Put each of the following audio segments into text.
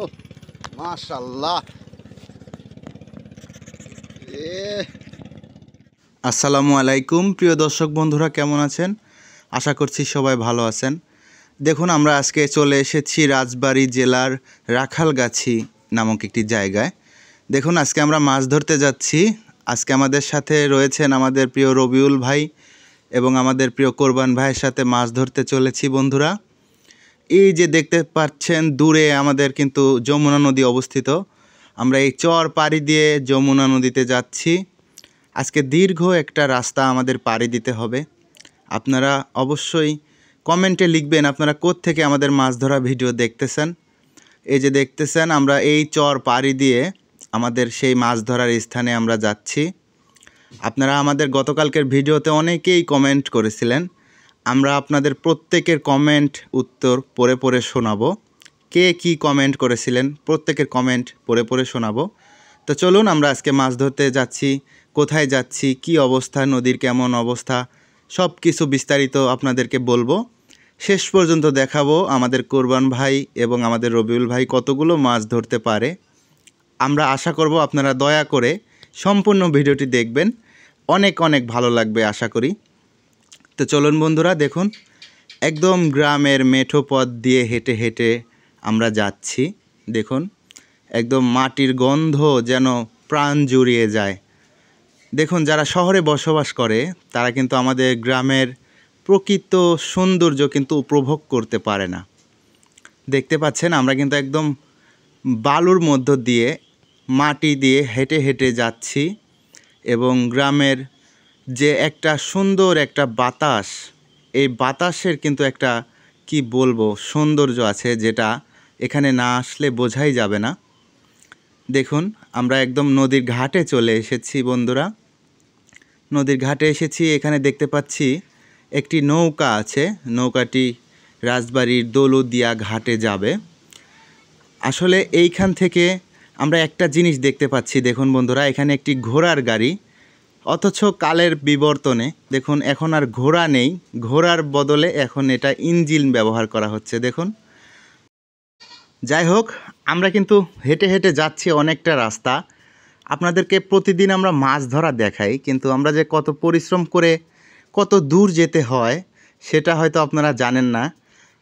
ও মাশাআল্লাহ। আসসালামু আলাইকুম প্রিয় দর্শক বন্ধুরা, কেমন আছেন? আশা করছি সবাই ভালো আছেন। দেখুন, আমরা আজকে চলে এসেছি রাজবাড়ী জেলার রাখালগাছি নামক একটি জায়গায়। দেখুন, আজকে আমরা মাছ ধরতে যাচ্ছি। আজকে আমাদের সাথে রয়েছেন আমাদের প্রিয় রবিউল ভাই এবং আমাদের প্রিয় কোরবান ভাইয়ের সাথে মাছ ধরতে চলেছি বন্ধুরা। এই যে দেখতে পাচ্ছেন দূরে আমাদের কিন্তু যমুনা নদী অবস্থিত। আমরা এই চর পাড়ি দিয়ে যমুনা নদীতে যাচ্ছি। আজকে দীর্ঘ একটা রাস্তা আমাদের পাড়ি দিতে হবে। আপনারা অবশ্যই কমেন্টে লিখবেন আপনারা কোত্থেকে আমাদের মাছ ধরা ভিডিও দেখতেছেন। এই যে দেখতেছেন, আমরা এই চর পাড়ি দিয়ে আমাদের সেই মাছ ধরার স্থানে আমরা যাচ্ছি। আপনারা আমাদের গতকালকের ভিডিওতে অনেকেই কমেন্ট করেছিলেন। আমরা আপনাদের প্রত্যেকের কমেন্ট উত্তর পড়ে পড়ে শোনাবো। কে কি কমেন্ট করেছিলেন প্রত্যেকের কমেন্ট পড়ে পড়ে শোনাবো। তো চলুন, আমরা আজকে মাছ ধরতে যাচ্ছি। কোথায় যাচ্ছি, কি অবস্থা, নদীর কেমন অবস্থা, সব কিছু বিস্তারিত আপনাদেরকে বলবো। শেষ পর্যন্ত দেখাবো আমাদের কোরবান ভাই এবং আমাদের রবিউল ভাই কতগুলো মাছ ধরতে পারে। আমরা আশা করব আপনারা দয়া করে সম্পূর্ণ ভিডিওটি দেখবেন। অনেক অনেক ভালো লাগবে আশা করি। তো চলুন বন্ধুরা, দেখুন একদম গ্রামের মেঠো পথ দিয়ে হেঁটে হেঁটে আমরা যাচ্ছি। দেখুন, একদম মাটির গন্ধ যেন প্রাণ জুড়িয়ে যায়। দেখুন, যারা শহরে বসবাস করে তারা কিন্তু আমাদের গ্রামের প্রকৃত সৌন্দর্য কিন্তু উপভোগ করতে পারে না। দেখতে পাচ্ছেন, আমরা কিন্তু একদম বালুর মধ্য দিয়ে মাটি দিয়ে হেঁটে হেঁটে যাচ্ছি এবং গ্রামের যে একটা সুন্দর একটা বাতাস, এই বাতাসের কিন্তু একটা কি বলবো সৌন্দর্য আছে, যেটা এখানে না আসলে বোঝাই যাবে না। দেখুন, আমরা একদম নদীর ঘাটে চলে এসেছি বন্ধুরা। নদীর ঘাটে এসেছি। এখানে দেখতে পাচ্ছি একটি নৌকা আছে। নৌকাটি রাজবাড়ির দৌলতদিয়া ঘাটে যাবে। আসলে এইখান থেকে আমরা একটা জিনিস দেখতে পাচ্ছি। দেখুন বন্ধুরা, এখানে একটি ঘোড়ার গাড়ি, অথচ কালের বিবর্তনে দেখুন এখন আর ঘোড়া নেই। ঘোড়ার বদলে এখন এটা ইঞ্জিন ব্যবহার করা হচ্ছে। দেখুন, যাই হোক, আমরা কিন্তু হেঁটে হেঁটে যাচ্ছি অনেকটা রাস্তা। আপনাদেরকে প্রতিদিন আমরা মাছ ধরা দেখাই, কিন্তু আমরা যে কত পরিশ্রম করে কত দূর যেতে হয় সেটা হয়তো আপনারা জানেন না।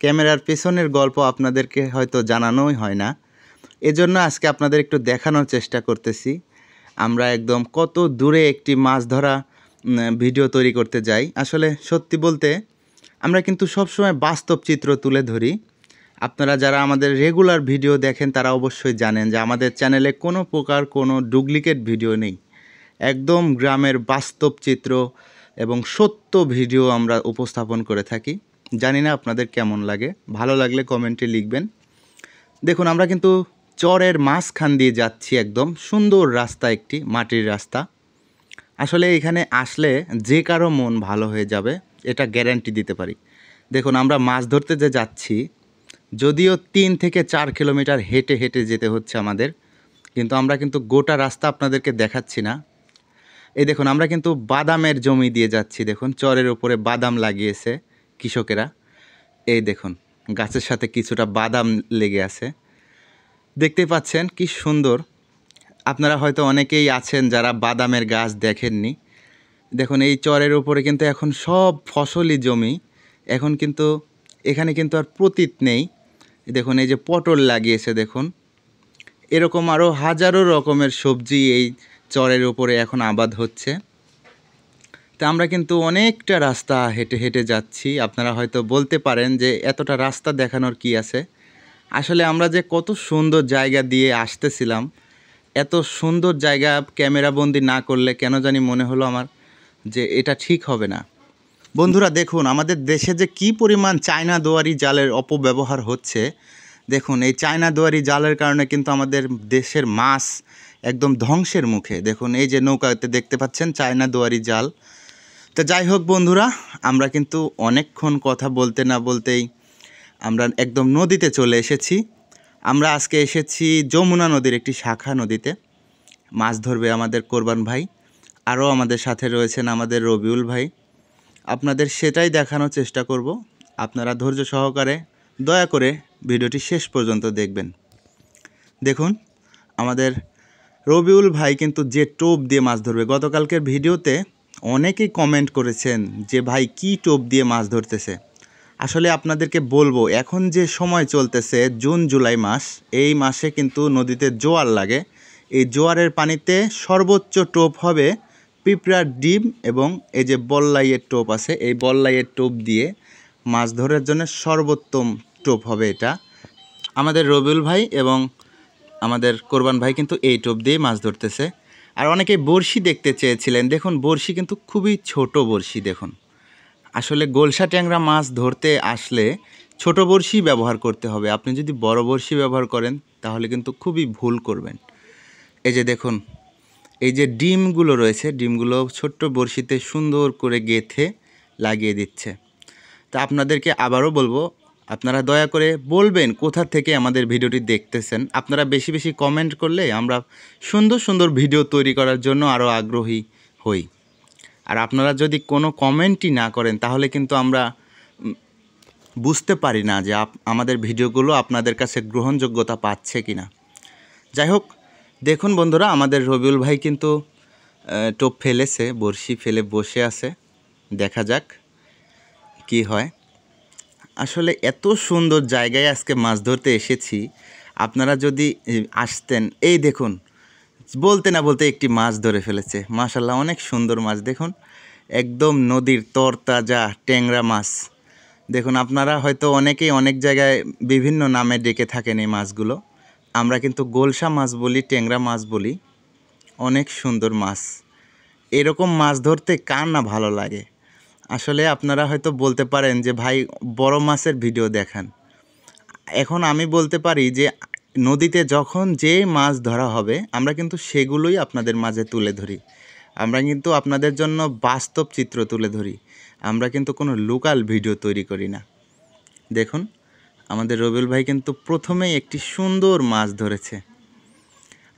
ক্যামেরার পেছনের গল্প আপনাদেরকে হয়তো জানানোই হয় না। এজন্য আজকে আপনাদের একটু দেখানোর চেষ্টা করতেছি। আমরা একদম কত দূরে একটি মাছ ধরা ভিডিও তৈরি করতে যাই। আসলে সত্যি বলতে আমরা কিন্তু সবসময় বাস্তব চিত্র তুলে ধরি। আপনারা যারা আমাদের রেগুলার ভিডিও দেখেন তারা অবশ্যই জানেন যে আমাদের চ্যানেলে কোনো প্রকার কোনো ডুপ্লিকেট ভিডিও নেই। একদম গ্রামের বাস্তব চিত্র এবং সত্য ভিডিও আমরা উপস্থাপন করে থাকি। জানি না আপনাদের কেমন লাগে, ভালো লাগলে কমেন্টে লিখবেন। দেখুন, আমরা কিন্তু চরের মাঝখান দিয়ে যাচ্ছি। একদম সুন্দর রাস্তা, একটি মাটির রাস্তা। আসলে এখানে আসলে যে কারো মন ভালো হয়ে যাবে, এটা গ্যারান্টি দিতে পারি। দেখুন, আমরা মাছ ধরতে যে যাচ্ছি, যদিও 3 থেকে 4 কিলোমিটার হেঁটে হেঁটে যেতে হচ্ছে আমাদের, কিন্তু আমরা কিন্তু গোটা রাস্তা আপনাদেরকে দেখাচ্ছি না। এই দেখুন, আমরা কিন্তু বাদামের জমি দিয়ে যাচ্ছি। দেখুন, চরের উপরে বাদাম লাগিয়েছে কৃষকেরা। এই দেখুন, গাছের সাথে কিছুটা বাদাম লেগে আছে। দেখতেই পাচ্ছেন কি সুন্দর। আপনারা হয়তো অনেকেই আছেন যারা বাদামের গাছ দেখেননি। দেখুন, এই চরের উপরে কিন্তু এখন সব ফসলি জমি। এখন কিন্তু এখানে কিন্তু আর পতিত নেই। দেখুন, এই যে পটল লাগিয়েছে, দেখুন এরকম আরও হাজারো রকমের সবজি এই চরের উপরে এখন আবাদ হচ্ছে। তা আমরা কিন্তু অনেকটা রাস্তা হেঁটে হেঁটে যাচ্ছি। আপনারা হয়তো বলতে পারেন যে এতটা রাস্তা দেখানোর কি আছে। আসলে আমরা যে কত সুন্দর জায়গা দিয়ে আসতেছিলাম, এত সুন্দর জায়গা ক্যামেরাবন্দি না করলে কেন জানি মনে হলো আমার যে এটা ঠিক হবে না। বন্ধুরা দেখুন, আমাদের দেশে যে কি পরিমাণ চায়না দুয়ারি জালের অপব্যবহার হচ্ছে। দেখুন, এই চায়না দুয়ারি জালের কারণে কিন্তু আমাদের দেশের মাছ একদম ধ্বংসের মুখে। দেখুন, এই যে নৌকাতে দেখতে পাচ্ছেন চায়না দুয়ারি জাল। তো যাই হোক বন্ধুরা, আমরা কিন্তু অনেকক্ষণ কথা বলতে না বলতেই আমরা একদম নদীতে চলে এসেছি। আমরা আজকে এসেছি যমুনা নদীর একটি শাখা নদীতে। মাছ ধরবে আমাদের কোরবান ভাই, আরও আমাদের সাথে রয়েছেন আমাদের রবিউল ভাই। আপনাদের সেটাই দেখানোর চেষ্টা করব। আপনারা ধৈর্য সহকারে দয়া করে ভিডিওটি শেষ পর্যন্ত দেখবেন। দেখুন আমাদের রবিউল ভাই কিন্তু যে টোপ দিয়ে মাছ ধরবে, গতকালকের ভিডিওতে অনেকেই কমেন্ট করেছেন যে ভাই কি টোপ দিয়ে মাছ ধরতেছে। আসলে আপনাদেরকে বলবো, এখন যে সময় চলতেছে জুন জুলাই মাস, এই মাসে কিন্তু নদীতে জোয়ার লাগে। এই জোয়ারের পানিতে সর্বোচ্চ টোপ হবে পিঁপড়ার ডিম এবং এই যে বল্লাইয়ের টোপ আছে, এই বল্লাইয়ের টোপ দিয়ে মাছ ধরার জন্য সর্বোত্তম টোপ হবে এটা। আমাদের রবিউল ভাই এবং আমাদের কোরবান ভাই কিন্তু এই টোপ দিয়ে মাছ ধরতেছে। আর অনেকেই বড়শি দেখতে চেয়েছিলেন, দেখুন বড়শি কিন্তু খুবই ছোট বড়শি। দেখুন আসলে গোলসা ট্যাংরা মাছ ধরতে আসলে ছোট বড়শি ব্যবহার করতে হবে। আপনি যদি বড় বড়শি ব্যবহার করেন তাহলে কিন্তু খুবই ভুল করবেন। এই যে দেখুন এই যে ডিমগুলো রয়েছে, ডিমগুলো ছোট্ট বড়শিতে সুন্দর করে গেঁথে লাগিয়ে দিচ্ছে। তা আপনাদেরকে আবারও বলবো, আপনারা দয়া করে বলবেন কোথা থেকে আমাদের ভিডিওটি দেখতেছেন। আপনারা বেশি বেশি কমেন্ট করলে আমরা সুন্দর সুন্দর ভিডিও তৈরি করার জন্য আরও আগ্রহী হই। আর আপনারা যদি কোনো কমেন্টই না করেন তাহলে কিন্তু আমরা বুঝতে পারি না যে আমাদের ভিডিওগুলো আপনাদের কাছে গ্রহণযোগ্যতা পাচ্ছে কি না। যাই হোক, দেখুন বন্ধুরা আমাদের রবিউল ভাই কিন্তু টোপ ফেলেছে, বড়শি ফেলে বসে আছে। দেখা যাক কি হয়। আসলে এত সুন্দর জায়গায় আজকে মাছ ধরতে এসেছি, আপনারা যদি আসতেন। এই দেখুন বলতে না বলতে একটি মাছ ধরে ফেলেছে, মাশাআল্লাহ অনেক সুন্দর মাছ। দেখুন একদম নদীর তরতাজা ট্যাংরা মাছ। দেখুন আপনারা হয়তো অনেকেই অনেক জায়গায় বিভিন্ন নামে ডেকে থাকেন এই মাছগুলো, আমরা কিন্তু গোলসা মাছ বলি, ট্যাংরা মাছ বলি। অনেক সুন্দর মাছ। এরকম মাছ ধরতে কার না ভালো লাগে। আসলে আপনারা হয়তো বলতে পারেন যে ভাই বড় মাছের ভিডিও দেখান। এখন আমি বলতে পারি যে নদীতে যখন যে মাছ ধরা হবে আমরা কিন্তু সেগুলোই আপনাদের মাঝে তুলে ধরি। আমরা কিন্তু আপনাদের জন্য বাস্তব চিত্র তুলে ধরি, আমরা কিন্তু কোনো লোকাল ভিডিও তৈরি করি না। দেখুন আমাদের রবিউল ভাই কিন্তু প্রথমেই একটি সুন্দর মাছ ধরেছে।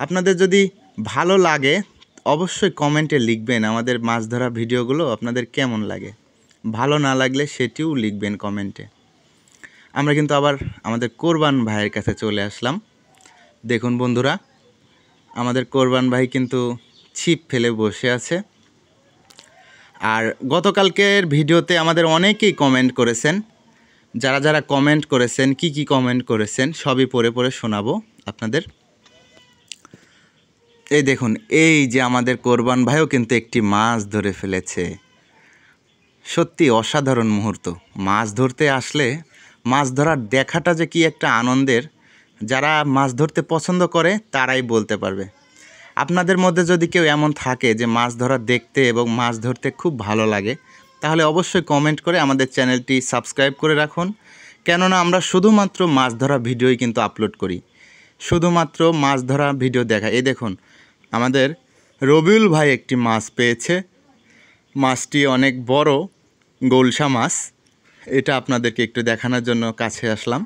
আপনাদের যদি ভালো লাগে অবশ্যই কমেন্টে লিখবেন আমাদের মাছ ধরা ভিডিওগুলো আপনাদের কেমন লাগে। ভালো না লাগলে সেটিও লিখবেন কমেন্টে। আমরা কিন্তু আবার আমাদের কোরবান ভাইয়ের কাছে চলে আসলাম। দেখুন বন্ধুরা আমাদের কোরবান ভাই কিন্তু ছিপ ফেলে বসে আছে। আর গতকালকের ভিডিওতে আমাদের অনেকেই কমেন্ট করেছেন। যারা যারা কমেন্ট করেছেন, কি কি কমেন্ট করেছেন সবই পড়ে পড়ে শোনাবো আপনাদের। এই দেখুন এই যে আমাদের কোরবান ভাইও কিন্তু একটি মাছ ধরে ফেলেছে। সত্যি অসাধারণ মুহূর্ত। মাছ ধরতে আসলে মাছ ধরার দেখাটা যে কি একটা আনন্দের, যারা মাছ ধরতে পছন্দ করে তারাই বলতে পারবে। আপনাদের মধ্যে যদি কেউ এমন থাকে যে মাছ ধরা দেখতে এবং মাছ ধরতে খুব ভালো লাগে, তাহলে অবশ্যই কমেন্ট করে আমাদের চ্যানেলটি সাবস্ক্রাইব করে রাখুন। কেননা আমরা শুধুমাত্র মাছ ধরা ভিডিওই কিন্তু আপলোড করি, শুধুমাত্র মাছ ধরা ভিডিও দেখা। এই দেখুন আমাদের রবিউল ভাই একটি মাছ পেয়েছে। মাছটি অনেক বড় গোলসা মাছ। এটা আপনাদেরকে একটু দেখানোর জন্য কাছে আসলাম।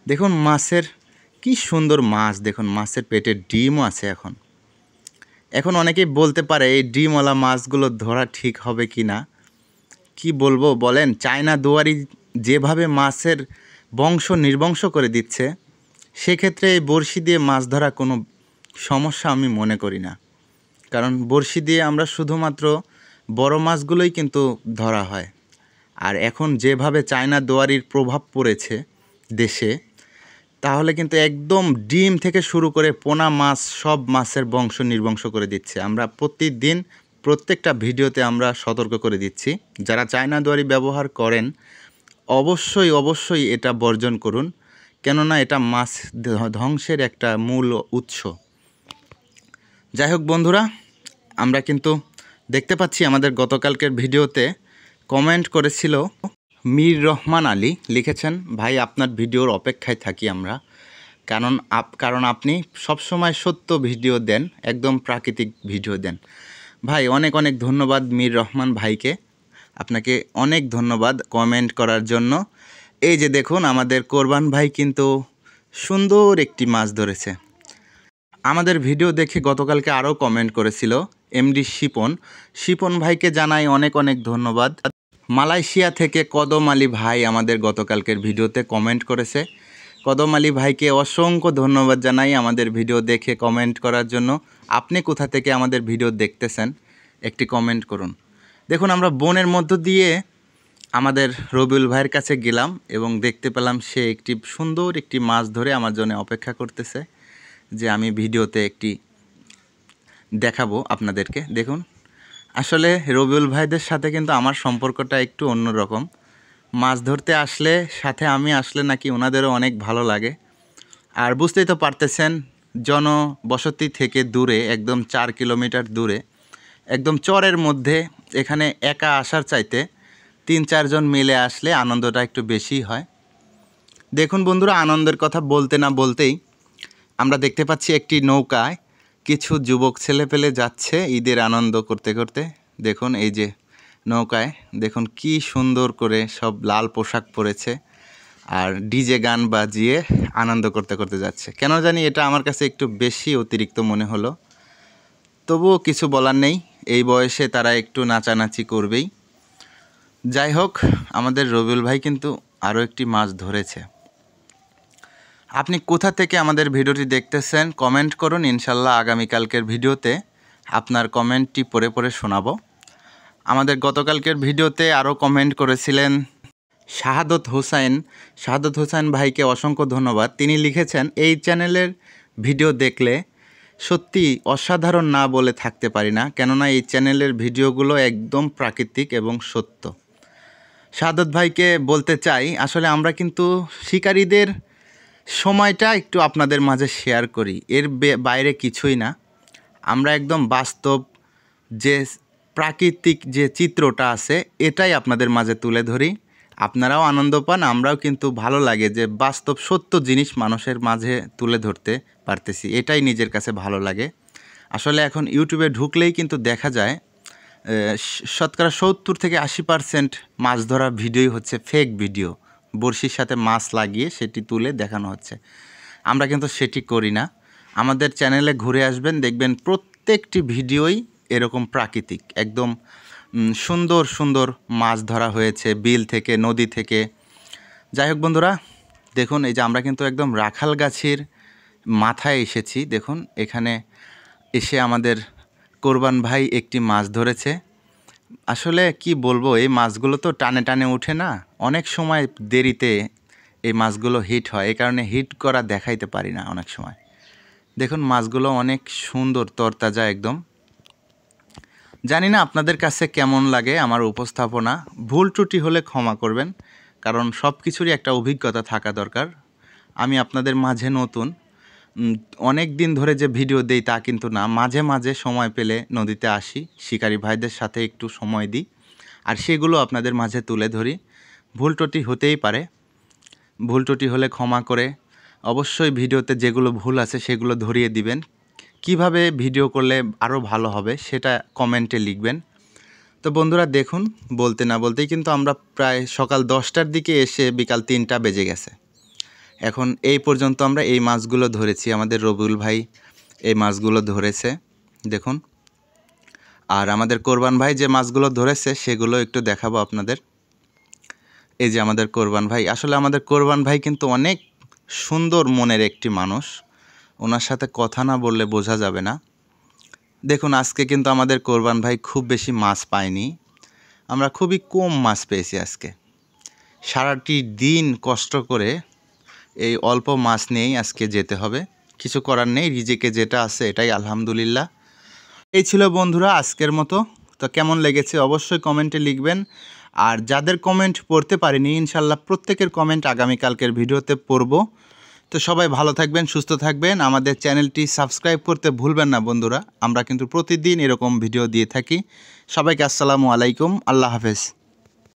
দেখুন মাছের কি সুন্দর মাছ। দেখুন মাছের পেটে ডিমও আছে। এখন অনেকেই বলতে পারে এই ডিমওয়ালা মাছগুলো ধরা ঠিক হবে কি না। কি বলবো বলেন, চায়না দুয়ারি যেভাবে মাছের বংশ নির্বংশ করে দিচ্ছে, সেক্ষেত্রে এই বড়শি দিয়ে মাছ ধরা কোনো সমস্যা আমি মনে করি না। কারণ বড়শি দিয়ে আমরা শুধুমাত্র বড় মাছগুলোই কিন্তু ধরা হয়। আর এখন যেভাবে চায়না দুয়ারির প্রভাব পড়েছে দেশে, তাহলে কিন্তু একদম ডিম থেকে শুরু করে পোনা মাছ সব মাছের বংশ নির্বংশ করে দিচ্ছে। আমরা প্রতিদিন প্রত্যেকটা ভিডিওতে আমরা সতর্ক করে দিচ্ছি, যারা চায়না দুয়ারি ব্যবহার করেন অবশ্যই অবশ্যই এটা বর্জন করুন। কেননা এটা মাছ ধ্বংসের একটা মূল উৎস। যাই হোক বন্ধুরা, আমরা কিন্তু দেখতে পাচ্ছি আমাদের গতকালকের ভিডিওতে কমেন্ট করেছিল মীর রহমান আলী, লিখেছেন ভাই আপনার ভিডিওর অপেক্ষায় থাকি আমরা, কারণ আপনি সবসময় সত্য ভিডিও দেন, একদম প্রাকৃতিক ভিডিও দেন। ভাই অনেক অনেক ধন্যবাদ মীর রহমান ভাইকে, আপনাকে অনেক ধন্যবাদ কমেন্ট করার জন্য। এই যে দেখুন আমাদের কোরবান ভাই কিন্তু সুন্দর একটি মাছ ধরেছে। আমাদের ভিডিও দেখে গতকালকে আরও কমেন্ট করেছিল এমডি শিপন ভাইকে জানাই অনেক অনেক ধন্যবাদ। মালয়েশিয়া থেকে কদম আলী ভাই আমাদের গতকালকের ভিডিওতে কমেন্ট করেছে। কদম আলী ভাইকে অসংখ্য ধন্যবাদ জানাই আমাদের ভিডিও দেখে কমেন্ট করার জন্য। আপনি কোথা থেকে আমাদের ভিডিও দেখতেছেন একটি কমেন্ট করুন। দেখুন আমরা বনের মধ্য দিয়ে আমাদের রবিউল ভাইয়ের কাছে গেলাম এবং দেখতে পেলাম সে একটি সুন্দর একটি মাছ ধরে আমার জন্য অপেক্ষা করতেছে যে আমি ভিডিওতে একটি দেখাবো আপনাদেরকে। দেখুন আসলে রবিউল ভাইদের সাথে কিন্তু আমার সম্পর্কটা একটু অন্যরকম। মাছ ধরতে আসলে সাথে আমি আসলে নাকি ওনাদেরও অনেক ভালো লাগে। আর বুঝতেই তো পারতেছেন জনবসতি থেকে দূরে একদম 4 কিলোমিটার দূরে একদম চরের মধ্যে এখানে একা আসার চাইতে 3-4 জন মিলে আসলে আনন্দটা একটু বেশি হয়। দেখুন বন্ধুরা, আনন্দের কথা বলতে না বলতেই আমরা দেখতে পাচ্ছি একটি নৌকায় কিছু যুবক ছেলেপেলে যাচ্ছে ঈদের আনন্দ করতে করতে। দেখুন এই যে নৌকায় দেখুন কি সুন্দর করে সব লাল পোশাক পরেছে আর ডিজে গান বাজিয়ে আনন্দ করতে করতে যাচ্ছে। কেন জানি এটা আমার কাছে একটু বেশি অতিরিক্ত মনে হলো, তবুও কিছু বলার নেই, এই বয়সে তারা একটু নাচানাচি করবেই। যাই হোক, আমাদের রবিউল ভাই কিন্তু আরও একটি মাছ ধরেছে। আপনি কোথা থেকে আমাদের ভিডিওটি দেখতেছেন কমেন্ট করুন, ইনশাল্লাহ আগামীকালকের ভিডিওতে আপনার কমেন্টটি পড়ে পড়ে শোনাবো। আমাদের গতকালকের ভিডিওতে আরও কমেন্ট করেছিলেন শাহাদত হোসাইন ভাইকে অসংখ্য ধন্যবাদ। তিনি লিখেছেন, এই চ্যানেলের ভিডিও দেখলে সত্যি অসাধারণ না বলে থাকতে পারি না, কেননা এই চ্যানেলের ভিডিওগুলো একদম প্রাকৃতিক এবং সত্য। শাহাদত ভাইকে বলতে চাই, আসলে আমরা কিন্তু শিকারীদের সময়টা একটু আপনাদের মাঝে শেয়ার করি, এর বাইরে কিছুই না। আমরা একদম বাস্তব যে প্রাকৃতিক যে চিত্রটা আছে এটাই আপনাদের মাঝে তুলে ধরি, আপনারাও আনন্দ পান, আমরাও কিন্তু ভালো লাগে যে বাস্তব সত্য জিনিস মানুষের মাঝে তুলে ধরতে পারতেছি, এটাই নিজের কাছে ভালো লাগে। আসলে এখন ইউটিউবে ঢুকলেই কিন্তু দেখা যায় শতকরা 70-80% মাছ ধরা ভিডিওই হচ্ছে ফেক ভিডিও, বড়শির সাথে মাছ লাগিয়ে সেটি তুলে দেখানো হচ্ছে। আমরা কিন্তু সেটি করি না। আমাদের চ্যানেলে ঘুরে আসবেন, দেখবেন প্রত্যেকটি ভিডিওই এরকম প্রাকৃতিক, একদম সুন্দর সুন্দর মাছ ধরা হয়েছে বিল থেকে, নদী থেকে। যাই হোক বন্ধুরা, দেখুন এই যে আমরা কিন্তু একদম রাখালগাছির মাথায় এসেছি। দেখুন এখানে এসে আমাদের কোরবান ভাই একটি মাছ ধরেছে। আসলে কি বলবো, এই মাছগুলো তো টানে টানে ওঠে না, অনেক সময় দেরিতে এই মাছগুলো হিট হয়, এই কারণে হিট করা দেখাইতে পারি না অনেক সময়। দেখুন মাছগুলো অনেক সুন্দর তরতাজা একদম। জানি না আপনাদের কাছে কেমন লাগে আমার উপস্থাপনা, ভুল ত্রুটি হলে ক্ষমা করবেন, কারণ সব কিছুরই একটা অভিজ্ঞতা থাকা দরকার। আমি আপনাদের মাঝে নতুন, অনেক দিন ধরে যে ভিডিও দেই তা কিন্তু না, মাঝে মাঝে সময় পেলে নদীতে আসি, শিকারী ভাইদের সাথে একটু সময় দিই আর সেগুলো আপনাদের মাঝে তুলে ধরি। ভুল ত্রুটি হতেই পারে, ভুল ত্রুটি হলে ক্ষমা করে অবশ্যই ভিডিওতে যেগুলো ভুল আছে সেগুলো ধরিয়ে দিবেন। কিভাবে ভিডিও করলে আরও ভালো হবে সেটা কমেন্টে লিখবেন। তো বন্ধুরা দেখুন, বলতে না বলতেই কিন্তু আমরা প্রায় সকাল 10টার দিকে এসে বিকাল 3টা বেজে গেছে। এখন এই পর্যন্ত আমরা এই মাছগুলো ধরেছি, আমাদের রবিউল ভাই এই মাছগুলো ধরেছে দেখুন। আর আমাদের কোরবান ভাই যে মাছগুলো ধরেছে সেগুলো একটু দেখাবো আপনাদের। এই যে আমাদের কোরবান ভাই, আসলে আমাদের কোরবান ভাই কিন্তু অনেক সুন্দর মনের একটি মানুষ, ওনার সাথে কথা না বললে বোঝা যাবে না। দেখুন আজকে কিন্তু আমাদের কোরবান ভাই খুব বেশি মাছ পায়নি, আমরা খুবই কম মাছ পেয়েছি আজকে। সারাটি দিন কষ্ট করে এই অল্প মাছ নিয়েই আজকে যেতে হবে, কিছু করার নেই, রিজিকে যেটা আছে এটাই আলহামদুলিল্লাহ। এই ছিল বন্ধুরা আজকের মতো। তো কেমন লেগেছে অবশ্যই কমেন্টে লিখবেন। আর যাদের কমেন্ট পড়তে পারিনি, ইনশাল্লাহ প্রত্যেকের কমেন্ট আগামীকালকের ভিডিওতে পড়ব। তো সবাই ভালো থাকবেন, সুস্থ থাকবেন, আমাদের চ্যানেলটি সাবস্ক্রাইব করতে ভুলবেন না বন্ধুরা, আমরা কিন্তু প্রতিদিন এরকম ভিডিও দিয়ে থাকি। সবাইকে আসসালামু আলাইকুম, আল্লাহ হাফেজ।